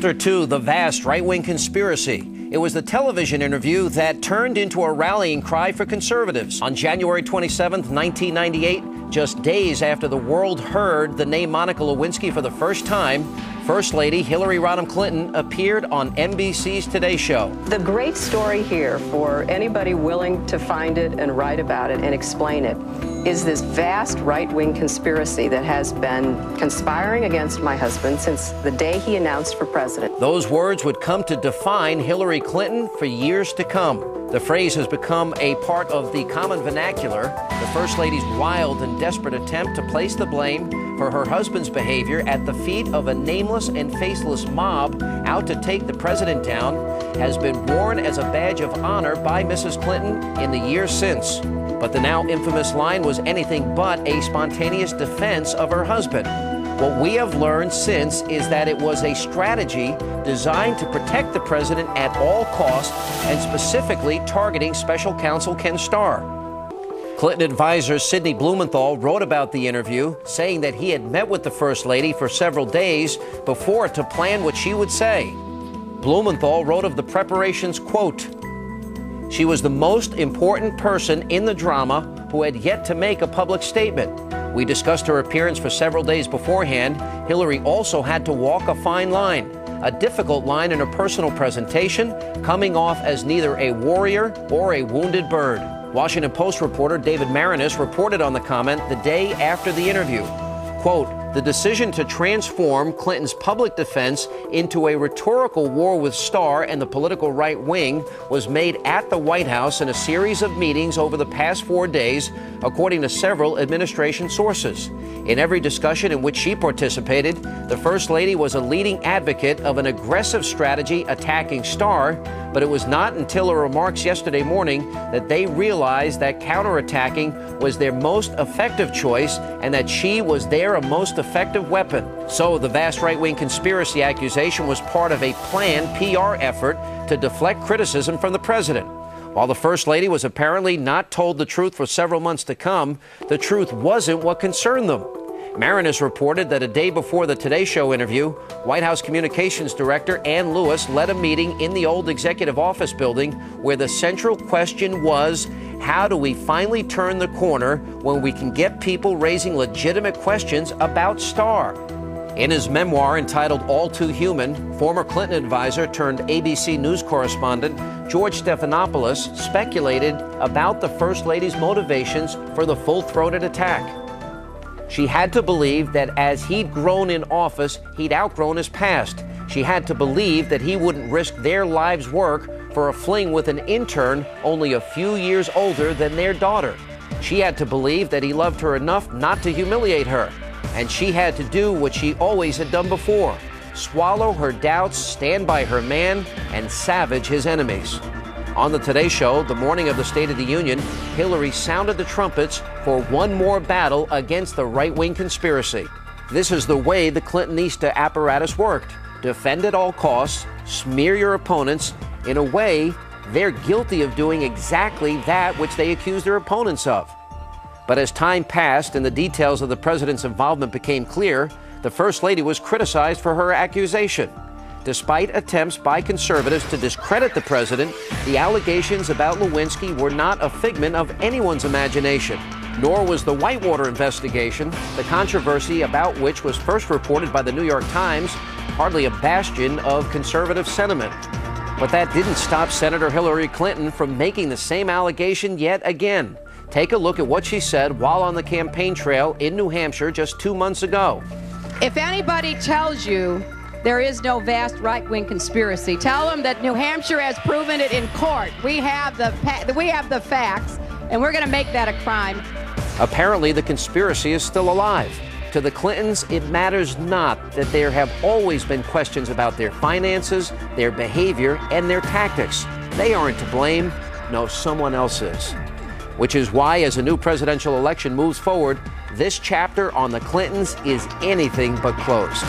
Chapter 2, The Vast Right-Wing Conspiracy. It was the television interview that turned into a rallying cry for conservatives. On January 27, 1998, just days after the world heard the name Monica Lewinsky for the first time, First Lady Hillary Rodham Clinton appeared on NBC's Today Show. The great story here, for anybody willing to find it and write about it and explain it, is this vast right-wing conspiracy that has been conspiring against my husband since the day he announced for president. Those words would come to define Hillary Clinton for years to come. The phrase has become a part of the common vernacular. The First Lady's wild and desperate attempt to place the blame for her husband's behavior at the feet of a nameless and faceless mob out to take the president down has been worn as a badge of honor by Mrs. Clinton in the years since. But the now infamous line was anything but a spontaneous defense of her husband. What we have learned since is that it was a strategy designed to protect the president at all costs and specifically targeting special counsel Ken Starr. Clinton advisor Sidney Blumenthal wrote about the interview, saying that he had met with the First Lady for several days before to plan what she would say. Blumenthal wrote of the preparations, quote, "She was the most important person in the drama who had yet to make a public statement. We discussed her appearance for several days beforehand. Hillary also had to walk a fine line, a difficult line in her personal presentation, coming off as neither a warrior or a wounded bird." Washington Post reporter David Marinis reported on the comment the day after the interview. Quote, "The decision to transform Clinton's public defense into a rhetorical war with Starr and the political right wing was made at the White House in a series of meetings over the past 4 days, according to several administration sources. In every discussion in which she participated, the First Lady was a leading advocate of an aggressive strategy attacking Starr, but it was not until her remarks yesterday morning that they realized that counterattacking was their most effective choice and that she was their most effective weapon. So the vast right-wing conspiracy accusation was part of a planned PR effort to deflect criticism from the president. While the First Lady was apparently not told the truth for several months to come, the truth wasn't what concerned them. Marinis reported that a day before the Today Show interview, White House Communications Director Ann Lewis led a meeting in the old executive office building where the central question was, how do we finally turn the corner when we can get people raising legitimate questions about Starr? In his memoir entitled All Too Human, former Clinton advisor turned ABC News correspondent George Stephanopoulos speculated about the First Lady's motivations for the full-throated attack. She had to believe that as he'd grown in office, he'd outgrown his past. She had to believe that he wouldn't risk their lives' work for a fling with an intern only a few years older than their daughter. She had to believe that he loved her enough not to humiliate her. And she had to do what she always had done before, swallow her doubts, stand by her man, and savage his enemies. On the Today Show, the morning of the State of the Union, Hillary sounded the trumpets for one more battle against the right-wing conspiracy. This is the way the Clintonista apparatus worked. Defend at all costs, smear your opponents. In a way, they're guilty of doing exactly that which they accuse their opponents of. But as time passed and the details of the president's involvement became clear, the First Lady was criticized for her accusation. Despite attempts by conservatives to discredit the president, the allegations about Lewinsky were not a figment of anyone's imagination, nor was the Whitewater investigation, the controversy about which was first reported by the New York Times, hardly a bastion of conservative sentiment. But that didn't stop Senator Hillary Clinton from making the same allegation yet again. Take a look at what she said while on the campaign trail in New Hampshire just 2 months ago. If anybody tells you there is no vast right-wing conspiracy, tell them that New Hampshire has proven it in court. We have the facts, and we're going to make that a crime. Apparently, the conspiracy is still alive. To the Clintons, it matters not that there have always been questions about their finances, their behavior, and their tactics. They aren't to blame. No, someone else is. Which is why, as a new presidential election moves forward, this chapter on the Clintons is anything but closed.